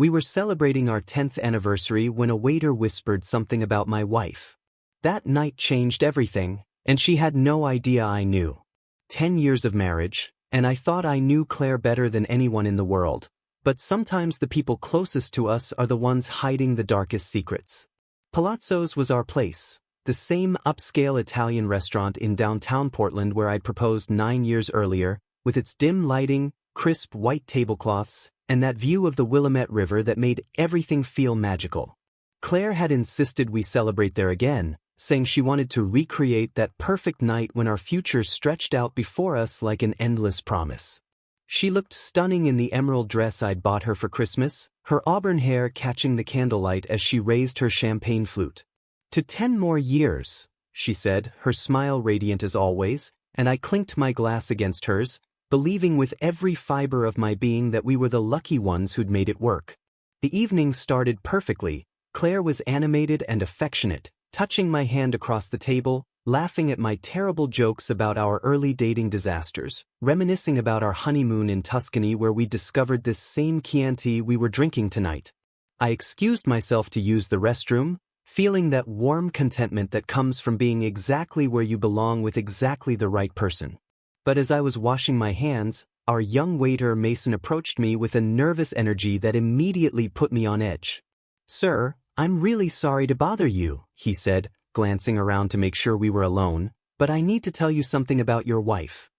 We were celebrating our 10th anniversary when a waiter whispered something about my wife. That night changed everything, and she had no idea I knew. 10 years of marriage, and I thought I knew Claire better than anyone in the world. But sometimes the people closest to us are the ones hiding the darkest secrets. Palazzo's was our place, the same upscale Italian restaurant in downtown Portland where I'd proposed 9 years earlier, with its dim lighting, crisp white tablecloths, and that view of the Willamette River that made everything feel magical. Claire had insisted we celebrate there again, saying she wanted to recreate that perfect night when our future stretched out before us like an endless promise. She looked stunning in the emerald dress I'd bought her for Christmas, her auburn hair catching the candlelight as she raised her champagne flute. "To 10 more years," she said, her smile radiant as always, and I clinked my glass against hers, believing with every fiber of my being that we were the lucky ones who'd made it work. The evening started perfectly. Claire was animated and affectionate, touching my hand across the table, laughing at my terrible jokes about our early dating disasters, reminiscing about our honeymoon in Tuscany where we discovered this same Chianti we were drinking tonight. I excused myself to use the restroom, feeling that warm contentment that comes from being exactly where you belong with exactly the right person. But as I was washing my hands, our young waiter Mason approached me with a nervous energy that immediately put me on edge. "Sir, I'm really sorry to bother you," he said, glancing around to make sure we were alone, "but I need to tell you something about your wife."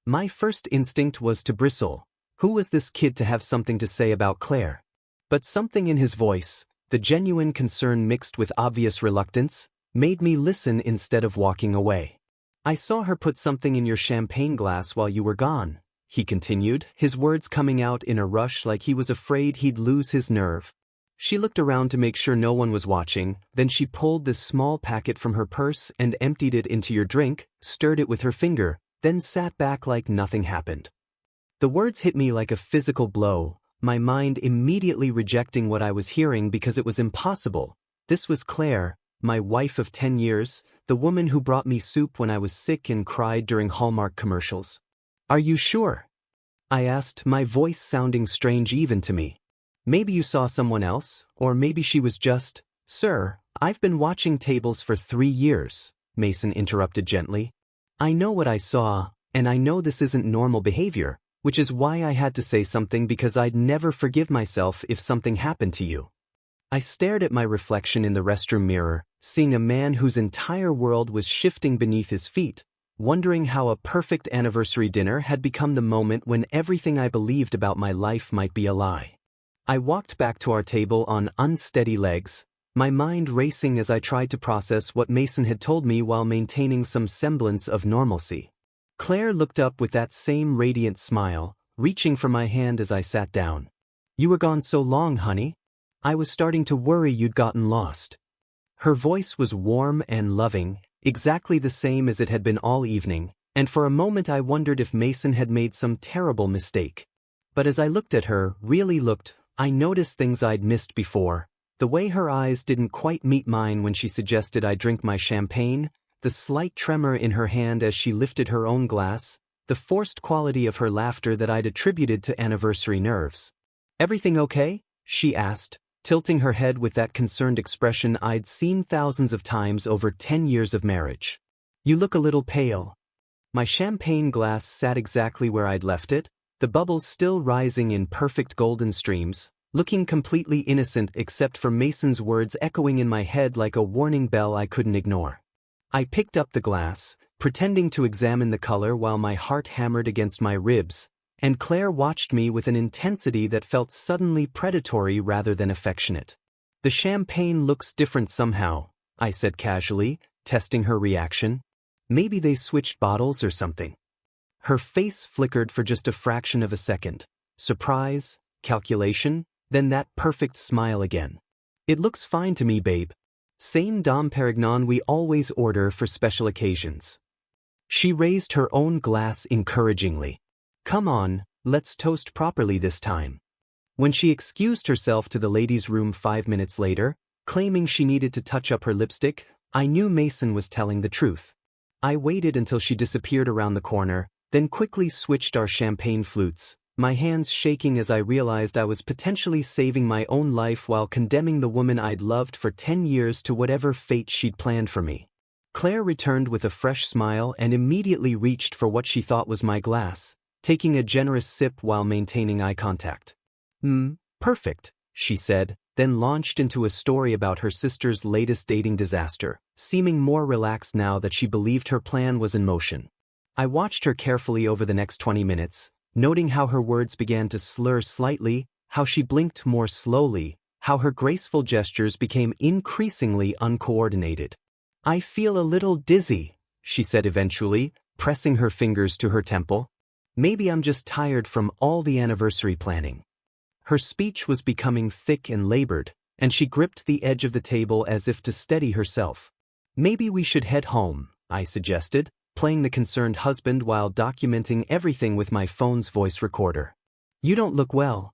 My first instinct was to bristle. Who was this kid to have something to say about Claire? But something in his voice, the genuine concern mixed with obvious reluctance, made me listen instead of walking away. "I saw her put something in your champagne glass while you were gone," he continued, his words coming out in a rush like he was afraid he'd lose his nerve. She looked around to make sure no one was watching, then she pulled this small packet from her purse and emptied it into your drink, stirred it with her finger, then sat back like nothing happened. The words hit me like a physical blow, my mind immediately rejecting what I was hearing because it was impossible. This was Claire, my wife of 10 years, the woman who brought me soup when I was sick and cried during Hallmark commercials. "Are you sure?" I asked, my voice sounding strange even to me. "Maybe you saw someone else, or maybe she was just—" "Sir, I've been watching tables for 3 years," Mason interrupted gently. "I know what I saw, and I know this isn't normal behavior, which is why I had to say something because I'd never forgive myself if something happened to you." I stared at my reflection in the restroom mirror, seeing a man whose entire world was shifting beneath his feet, wondering how a perfect anniversary dinner had become the moment when everything I believed about my life might be a lie. I walked back to our table on unsteady legs, my mind racing as I tried to process what Mason had told me while maintaining some semblance of normalcy. Claire looked up with that same radiant smile, reaching for my hand as I sat down. "You were gone so long, honey. I was starting to worry you'd gotten lost." Her voice was warm and loving, exactly the same as it had been all evening, and for a moment I wondered if Mason had made some terrible mistake. But as I looked at her, really looked, I noticed things I'd missed before. The way her eyes didn't quite meet mine when she suggested I drink my champagne, the slight tremor in her hand as she lifted her own glass, the forced quality of her laughter that I'd attributed to anniversary nerves. "Everything okay?" she asked, tilting her head with that concerned expression I'd seen thousands of times over 10 years of marriage. "You look a little pale." My champagne glass sat exactly where I'd left it, the bubbles still rising in perfect golden streams, looking completely innocent except for Mason's words echoing in my head like a warning bell I couldn't ignore. I picked up the glass, pretending to examine the color while my heart hammered against my ribs, and Claire watched me with an intensity that felt suddenly predatory rather than affectionate. "The champagne looks different somehow," I said casually, testing her reaction. "Maybe they switched bottles or something." Her face flickered for just a fraction of a second. Surprise, calculation, then that perfect smile again. "It looks fine to me, babe. Same Dom Perignon we always order for special occasions." She raised her own glass encouragingly. "Come on, let's toast properly this time." When she excused herself to the ladies' room 5 minutes later, claiming she needed to touch up her lipstick, I knew Mason was telling the truth. I waited until she disappeared around the corner, then quickly switched our champagne flutes, my hands shaking as I realized I was potentially saving my own life while condemning the woman I'd loved for 10 years to whatever fate she'd planned for me. Claire returned with a fresh smile and immediately reached for what she thought was my glass, taking a generous sip while maintaining eye contact. Perfect, she said, then launched into a story about her sister's latest dating disaster, seeming more relaxed now that she believed her plan was in motion. I watched her carefully over the next 20 minutes, noting how her words began to slur slightly, how she blinked more slowly, how her graceful gestures became increasingly uncoordinated. "I feel a little dizzy," she said eventually, pressing her fingers to her temple. "Maybe I'm just tired from all the anniversary planning." Her speech was becoming thick and labored, and she gripped the edge of the table as if to steady herself. "Maybe we should head home," I suggested, playing the concerned husband while documenting everything with my phone's voice recorder. "You don't look well."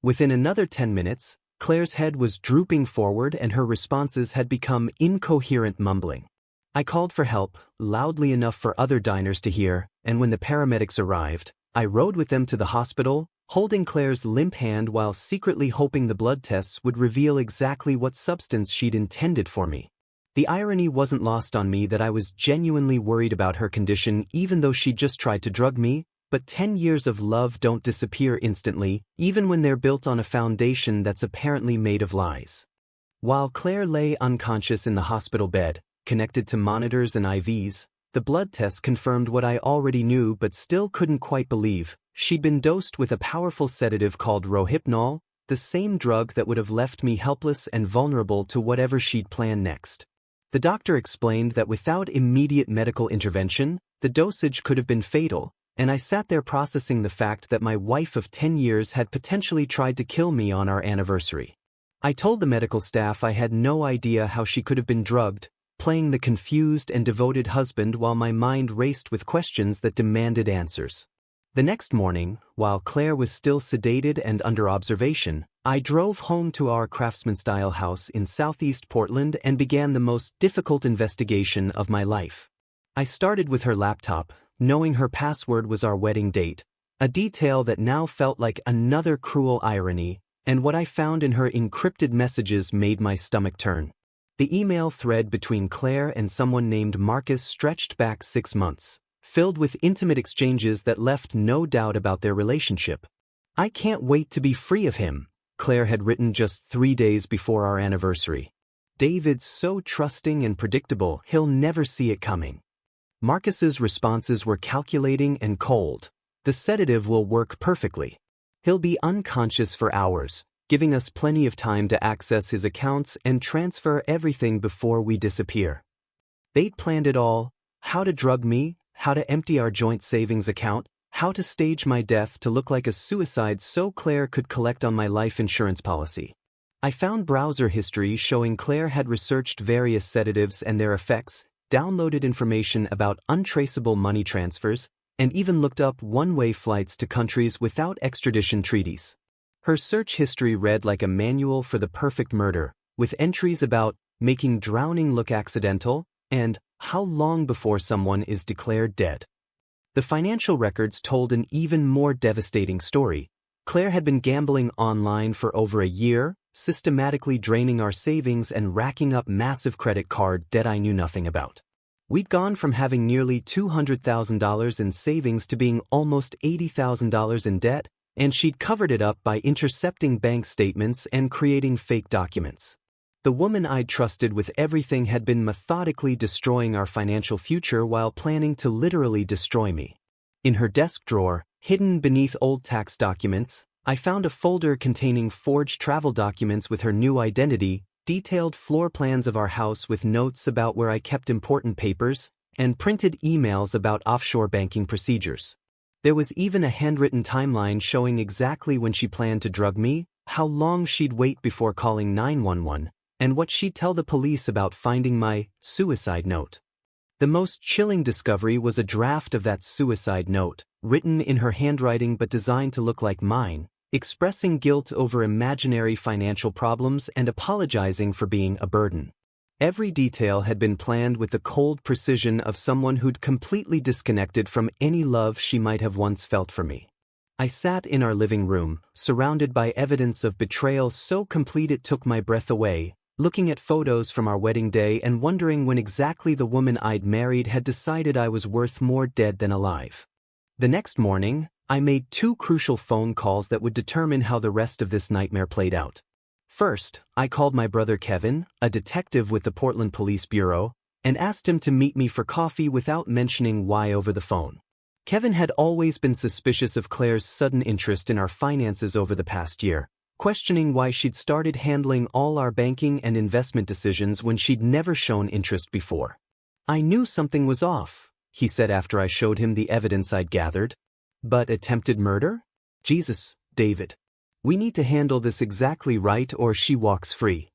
Within another 10 minutes, Claire's head was drooping forward and her responses had become incoherent mumbling. I called for help, loudly enough for other diners to hear, and when the paramedics arrived, I rode with them to the hospital, holding Claire's limp hand while secretly hoping the blood tests would reveal exactly what substance she'd intended for me. The irony wasn't lost on me that I was genuinely worried about her condition even though she'd just tried to drug me, but 10 years of love don't disappear instantly, even when they're built on a foundation that's apparently made of lies. While Claire lay unconscious in the hospital bed, connected to monitors and IVs, the blood tests confirmed what I already knew but still couldn't quite believe. She'd been dosed with a powerful sedative called Rohypnol, the same drug that would have left me helpless and vulnerable to whatever she'd planned next. The doctor explained that without immediate medical intervention, the dosage could have been fatal, and I sat there processing the fact that my wife of 10 years had potentially tried to kill me on our anniversary. I told the medical staff I had no idea how she could have been drugged, playing the confused and devoted husband while my mind raced with questions that demanded answers. The next morning, while Claire was still sedated and under observation, I drove home to our craftsman-style house in southeast Portland and began the most difficult investigation of my life. I started with her laptop, knowing her password was our wedding date, a detail that now felt like another cruel irony, and what I found in her encrypted messages made my stomach turn. The email thread between Claire and someone named Marcus stretched back 6 months, filled with intimate exchanges that left no doubt about their relationship. "I can't wait to be free of him," Claire had written just 3 days before our anniversary. "David's so trusting and predictable, he'll never see it coming." Marcus's responses were calculating and cold. "The sedative will work perfectly. He'll be unconscious for hours, giving us plenty of time to access his accounts and transfer everything before we disappear." They'd planned it all: how to drug me, how to empty our joint savings account, how to stage my death to look like a suicide so Claire could collect on my life insurance policy. I found browser history showing Claire had researched various sedatives and their effects, downloaded information about untraceable money transfers, and even looked up one-way flights to countries without extradition treaties. Her search history read like a manual for the perfect murder, with entries about making drowning look accidental and how long before someone is declared dead. The financial records told an even more devastating story. Claire had been gambling online for over a year, systematically draining our savings and racking up massive credit card debt I knew nothing about. We'd gone from having nearly $200,000 in savings to being almost $80,000 in debt, and she'd covered it up by intercepting bank statements and creating fake documents. The woman I'd trusted with everything had been methodically destroying our financial future while planning to literally destroy me. In her desk drawer, hidden beneath old tax documents, I found a folder containing forged travel documents with her new identity, detailed floor plans of our house with notes about where I kept important papers, and printed emails about offshore banking procedures. There was even a handwritten timeline showing exactly when she planned to drug me, how long she'd wait before calling 911, and what she'd tell the police about finding my suicide note. The most chilling discovery was a draft of that suicide note, written in her handwriting but designed to look like mine, expressing guilt over imaginary financial problems and apologizing for being a burden. Every detail had been planned with the cold precision of someone who'd completely disconnected from any love she might have once felt for me. I sat in our living room, surrounded by evidence of betrayal so complete it took my breath away, looking at photos from our wedding day and wondering when exactly the woman I'd married had decided I was worth more dead than alive. The next morning, I made 2 crucial phone calls that would determine how the rest of this nightmare played out. First, I called my brother Kevin, a detective with the Portland Police Bureau, and asked him to meet me for coffee without mentioning why over the phone. Kevin had always been suspicious of Claire's sudden interest in our finances over the past year, questioning why she'd started handling all our banking and investment decisions when she'd never shown interest before. "I knew something was off," he said after I showed him the evidence I'd gathered. "But attempted murder? Jesus, David. We need to handle this exactly right or she walks free."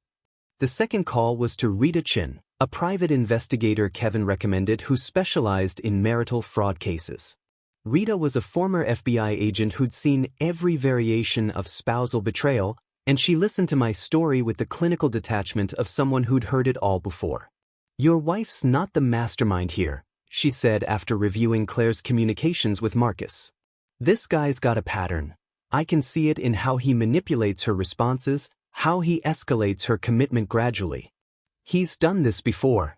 The second call was to Rita Chin, a private investigator Kevin recommended who specialized in marital fraud cases. Rita was a former FBI agent who'd seen every variation of spousal betrayal, and she listened to my story with the clinical detachment of someone who'd heard it all before. "Your wife's not the mastermind here," she said after reviewing Claire's communications with Marcus. "This guy's got a pattern. I can see it in how he manipulates her responses, how he escalates her commitment gradually. He's done this before."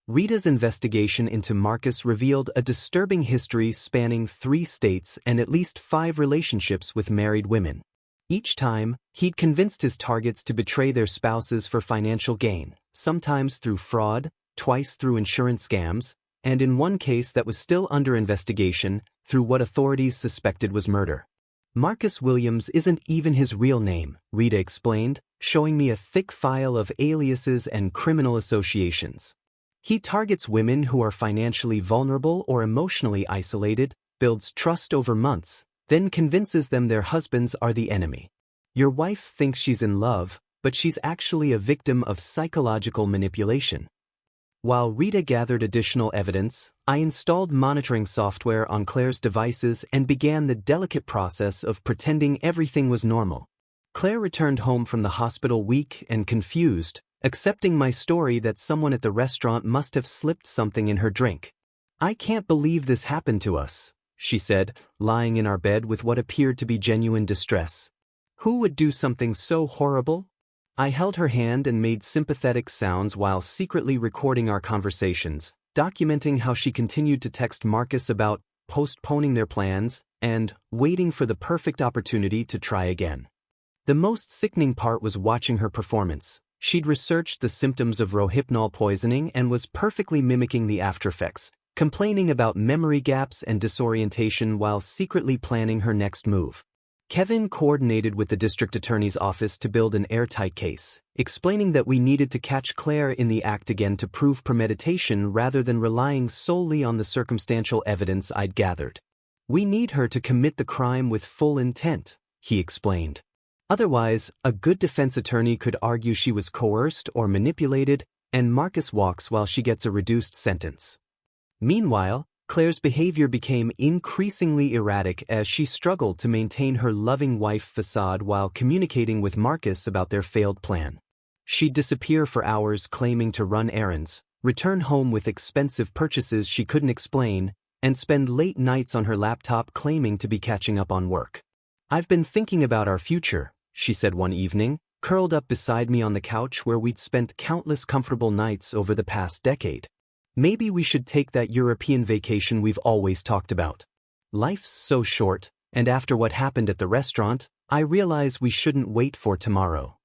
Rita's investigation into Marcus revealed a disturbing history spanning 3 states and at least 5 relationships with married women. Each time, he'd convinced his targets to betray their spouses for financial gain, sometimes through fraud, twice through insurance scams, and in one case that was still under investigation, through what authorities suspected was murder. "Marcus Williams isn't even his real name," Rita explained, showing me a thick file of aliases and criminal associations. "He targets women who are financially vulnerable or emotionally isolated, builds trust over months, then convinces them their husbands are the enemy. Your wife thinks she's in love, but she's actually a victim of psychological manipulation." While Rita gathered additional evidence, I installed monitoring software on Claire's devices and began the delicate process of pretending everything was normal. Claire returned home from the hospital weak and confused, accepting my story that someone at the restaurant must have slipped something in her drink. "I can't believe this happened to us," she said, lying in our bed with what appeared to be genuine distress. "Who would do something so horrible?" I held her hand and made sympathetic sounds while secretly recording our conversations, documenting how she continued to text Marcus about postponing their plans and waiting for the perfect opportunity to try again. The most sickening part was watching her performance. She'd researched the symptoms of rohypnol poisoning and was perfectly mimicking the aftereffects, complaining about memory gaps and disorientation while secretly planning her next move. Kevin coordinated with the district attorney's office to build an airtight case, explaining that we needed to catch Claire in the act again to prove premeditation rather than relying solely on the circumstantial evidence I'd gathered. "We need her to commit the crime with full intent," he explained. "Otherwise, a good defense attorney could argue she was coerced or manipulated, and Marcus walks while she gets a reduced sentence." Meanwhile, Claire's behavior became increasingly erratic as she struggled to maintain her loving wife facade while communicating with Marcus about their failed plan. She'd disappear for hours claiming to run errands, return home with expensive purchases she couldn't explain, and spend late nights on her laptop claiming to be catching up on work. "I've been thinking about our future," she said one evening, curled up beside me on the couch where we'd spent countless comfortable nights over the past decade. "Maybe we should take that European vacation we've always talked about. Life's so short, and after what happened at the restaurant, I realize we shouldn't wait for tomorrow."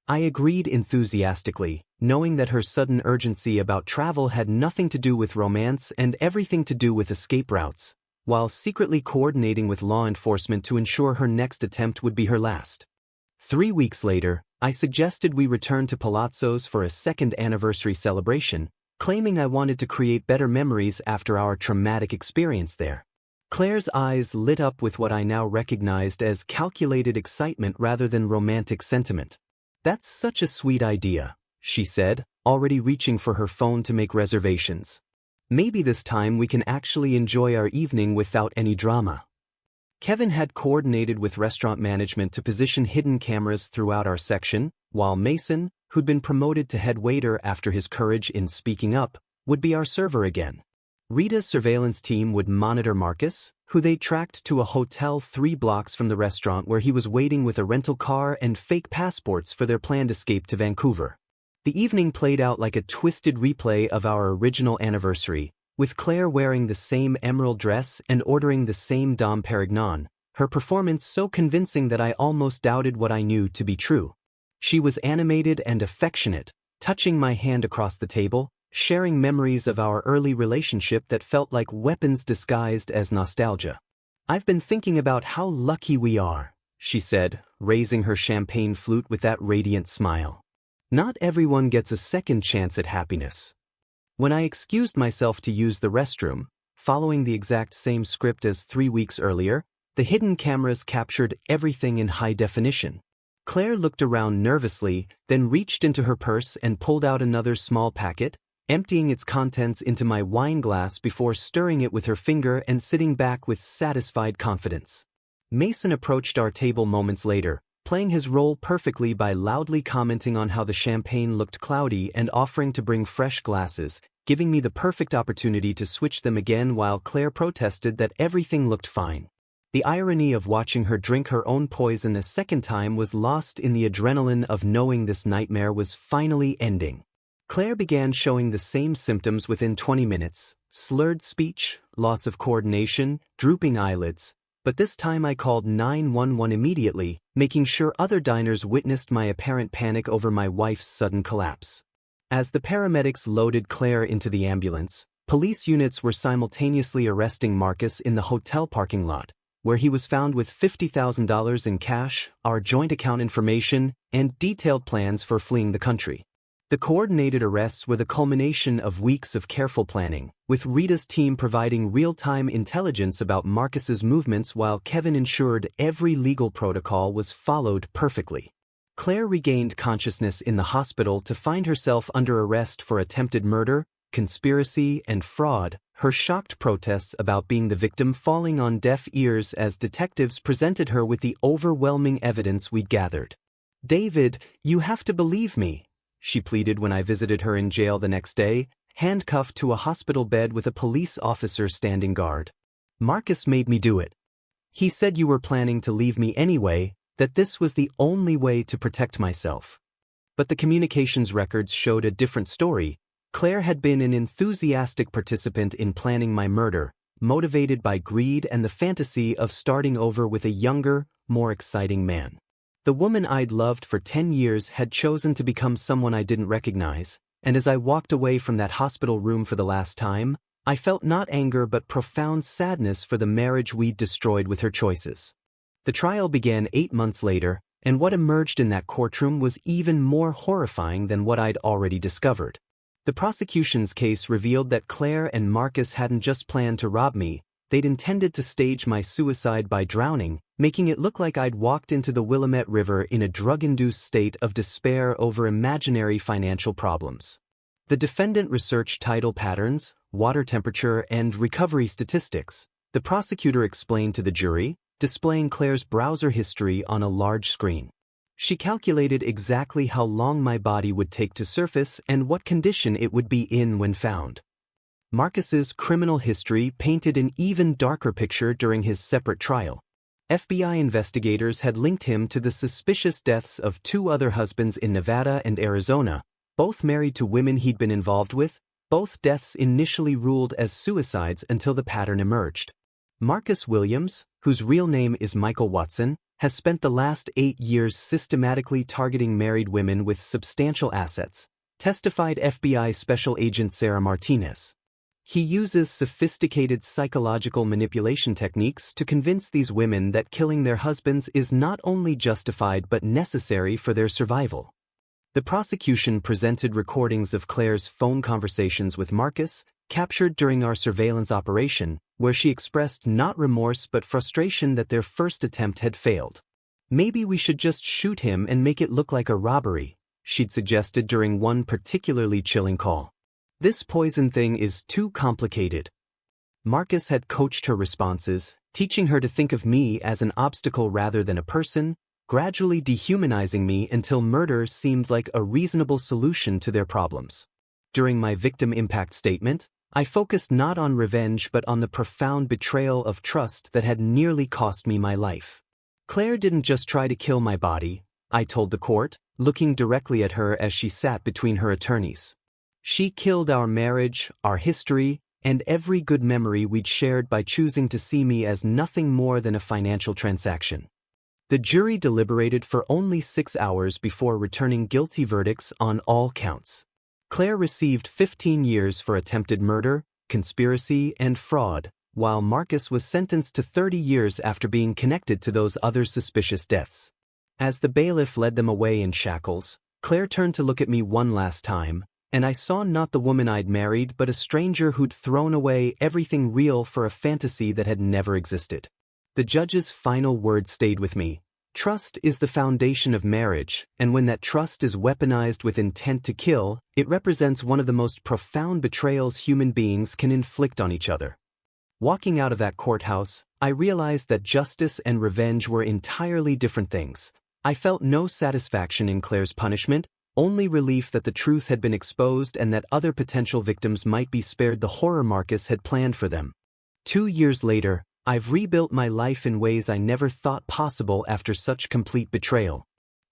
I agreed enthusiastically, knowing that her sudden urgency about travel had nothing to do with romance and everything to do with escape routes, while secretly coordinating with law enforcement to ensure her next attempt would be her last. 3 weeks later, I suggested we return to Palazzo's for a second anniversary celebration, claiming I wanted to create better memories after our traumatic experience there. Claire's eyes lit up with what I now recognized as calculated excitement rather than romantic sentiment. "That's such a sweet idea," she said, already reaching for her phone to make reservations. "Maybe this time we can actually enjoy our evening without any drama." Kevin had coordinated with restaurant management to position hidden cameras throughout our section, while Mason, who'd been promoted to head waiter after his courage in speaking up, would be our server again. Rita's surveillance team would monitor Marcus, who they tracked to a hotel 3 blocks from the restaurant where he was waiting with a rental car and fake passports for their planned escape to Vancouver. The evening played out like a twisted replay of our original anniversary, with Claire wearing the same emerald dress and ordering the same Dom Perignon, her performance so convincing that I almost doubted what I knew to be true. She was animated and affectionate, touching my hand across the table, sharing memories of our early relationship that felt like weapons disguised as nostalgia. "I've been thinking about how lucky we are," she said, raising her champagne flute with that radiant smile. "Not everyone gets a second chance at happiness." When I excused myself to use the restroom, following the exact same script as 3 weeks earlier, the hidden cameras captured everything in high definition. Claire looked around nervously, then reached into her purse and pulled out another small packet, emptying its contents into my wine glass before stirring it with her finger and sitting back with satisfied confidence. Mason approached our table moments later, playing his role perfectly by loudly commenting on how the champagne looked cloudy and offering to bring fresh glasses, giving me the perfect opportunity to switch them again while Claire protested that everything looked fine. The irony of watching her drink her own poison a second time was lost in the adrenaline of knowing this nightmare was finally ending. Claire began showing the same symptoms within 20 minutes: slurred speech, loss of coordination, drooping eyelids. But this time I called 911 immediately, making sure other diners witnessed my apparent panic over my wife's sudden collapse. As the paramedics loaded Claire into the ambulance, police units were simultaneously arresting Marcus in the hotel parking lot, where he was found with $50,000 in cash, our joint account information, and detailed plans for fleeing the country. The coordinated arrests were the culmination of weeks of careful planning, with Rita's team providing real-time intelligence about Marcus's movements while Kevin ensured every legal protocol was followed perfectly. Claire regained consciousness in the hospital to find herself under arrest for attempted murder, conspiracy, and fraud, her shocked protests about being the victim falling on deaf ears as detectives presented her with the overwhelming evidence we'd gathered. "David, you have to believe me," she pleaded when I visited her in jail the next day, handcuffed to a hospital bed with a police officer standing guard. "Marcus made me do it. He said you were planning to leave me anyway, that this was the only way to protect myself." But the communications records showed a different story. Claire had been an enthusiastic participant in planning my murder, motivated by greed and the fantasy of starting over with a younger, more exciting man. The woman I'd loved for 10 years had chosen to become someone I didn't recognize, and as I walked away from that hospital room for the last time, I felt not anger but profound sadness for the marriage we'd destroyed with her choices. The trial began 8 months later, and what emerged in that courtroom was even more horrifying than what I'd already discovered. The prosecution's case revealed that Claire and Marcus hadn't just planned to rob me, they'd intended to stage my suicide by drowning, making it look like I'd walked into the Willamette River in a drug-induced state of despair over imaginary financial problems. The defendant researched tidal patterns, water temperature, and recovery statistics, the prosecutor explained to the jury, displaying Claire's browser history on a large screen. She calculated exactly how long my body would take to surface and what condition it would be in when found. Marcus's criminal history painted an even darker picture during his separate trial. FBI investigators had linked him to the suspicious deaths of 2 other husbands in Nevada and Arizona, both married to women he'd been involved with, both deaths initially ruled as suicides until the pattern emerged. Marcus Williams, whose real name is Michael Watson, has spent the last 8 years systematically targeting married women with substantial assets, testified FBI Special Agent Sarah Martinez. He uses sophisticated psychological manipulation techniques to convince these women that killing their husbands is not only justified but necessary for their survival. The prosecution presented recordings of Claire's phone conversations with Marcus, captured during our surveillance operation, where she expressed not remorse but frustration that their first attempt had failed. "Maybe we should just shoot him and make it look like a robbery," she'd suggested during one particularly chilling call. "This poison thing is too complicated." Marcus had coached her responses, teaching her to think of me as an obstacle rather than a person, gradually dehumanizing me until murder seemed like a reasonable solution to their problems. During my victim impact statement, I focused not on revenge but on the profound betrayal of trust that had nearly cost me my life. Claire didn't just try to kill my body, I told the court, looking directly at her as she sat between her attorneys. She killed our marriage, our history, and every good memory we'd shared by choosing to see me as nothing more than a financial transaction. The jury deliberated for only 6 hours before returning guilty verdicts on all counts. Claire received 15 years for attempted murder, conspiracy, and fraud, while Marcus was sentenced to 30 years after being connected to those other suspicious deaths. As the bailiff led them away in shackles, Claire turned to look at me one last time, and I saw not the woman I'd married but a stranger who'd thrown away everything real for a fantasy that had never existed. The judge's final words stayed with me. Trust is the foundation of marriage, and when that trust is weaponized with intent to kill, it represents one of the most profound betrayals human beings can inflict on each other. Walking out of that courthouse, I realized that justice and revenge were entirely different things. I felt no satisfaction in Claire's punishment, only relief that the truth had been exposed and that other potential victims might be spared the horror Marcus had planned for them. 2 years later, I've rebuilt my life in ways I never thought possible after such complete betrayal.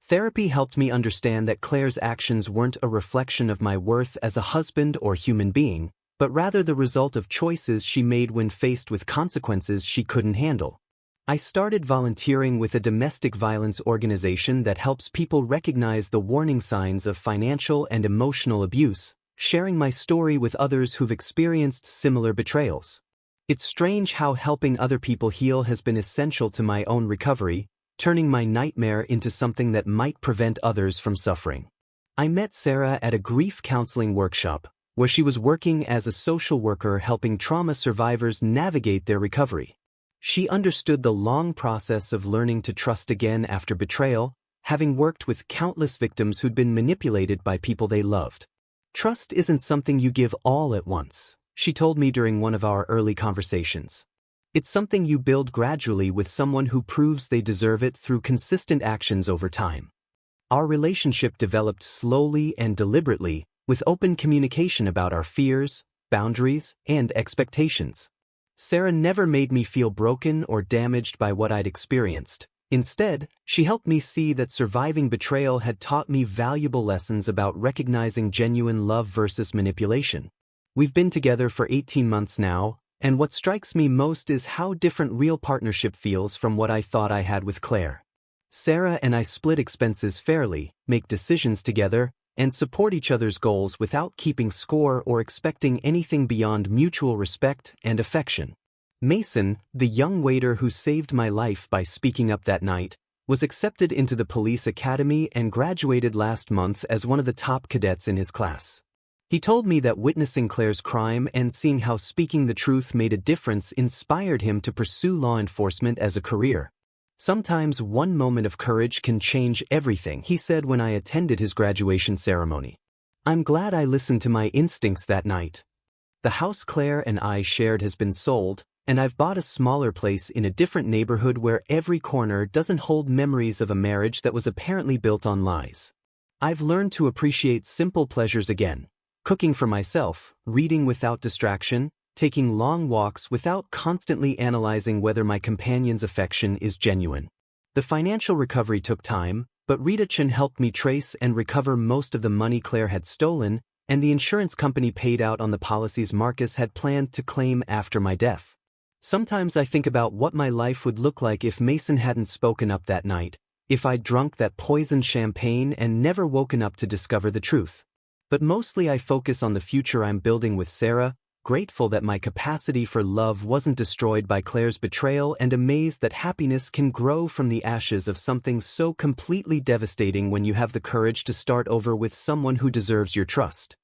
Therapy helped me understand that Claire's actions weren't a reflection of my worth as a husband or human being, but rather the result of choices she made when faced with consequences she couldn't handle. I started volunteering with a domestic violence organization that helps people recognize the warning signs of financial and emotional abuse, sharing my story with others who've experienced similar betrayals. It's strange how helping other people heal has been essential to my own recovery, turning my nightmare into something that might prevent others from suffering. I met Sarah at a grief counseling workshop, where she was working as a social worker helping trauma survivors navigate their recovery. She understood the long process of learning to trust again after betrayal, having worked with countless victims who'd been manipulated by people they loved. Trust isn't something you give all at once, she told me during one of our early conversations. It's something you build gradually with someone who proves they deserve it through consistent actions over time. Our relationship developed slowly and deliberately, with open communication about our fears, boundaries, and expectations. Sarah never made me feel broken or damaged by what I'd experienced. Instead, she helped me see that surviving betrayal had taught me valuable lessons about recognizing genuine love versus manipulation. We've been together for 18 months now, and what strikes me most is how different real partnership feels from what I thought I had with Claire. Sarah and I split expenses fairly, make decisions together, and support each other's goals without keeping score or expecting anything beyond mutual respect and affection. Mason, the young waiter who saved my life by speaking up that night, was accepted into the police academy and graduated last month as one of the top cadets in his class. He told me that witnessing Claire's crime and seeing how speaking the truth made a difference inspired him to pursue law enforcement as a career. Sometimes one moment of courage can change everything, he said when I attended his graduation ceremony. I'm glad I listened to my instincts that night. The house Claire and I shared has been sold, and I've bought a smaller place in a different neighborhood where every corner doesn't hold memories of a marriage that was apparently built on lies. I've learned to appreciate simple pleasures again. Cooking for myself, reading without distraction, taking long walks without constantly analyzing whether my companion's affection is genuine. The financial recovery took time, but Rita Chen helped me trace and recover most of the money Claire had stolen, and the insurance company paid out on the policies Marcus had planned to claim after my death. Sometimes I think about what my life would look like if Mason hadn't spoken up that night, if I'd drunk that poisoned champagne and never woken up to discover the truth. But mostly I focus on the future I'm building with Sarah, grateful that my capacity for love wasn't destroyed by Claire's betrayal and amazed that happiness can grow from the ashes of something so completely devastating when you have the courage to start over with someone who deserves your trust.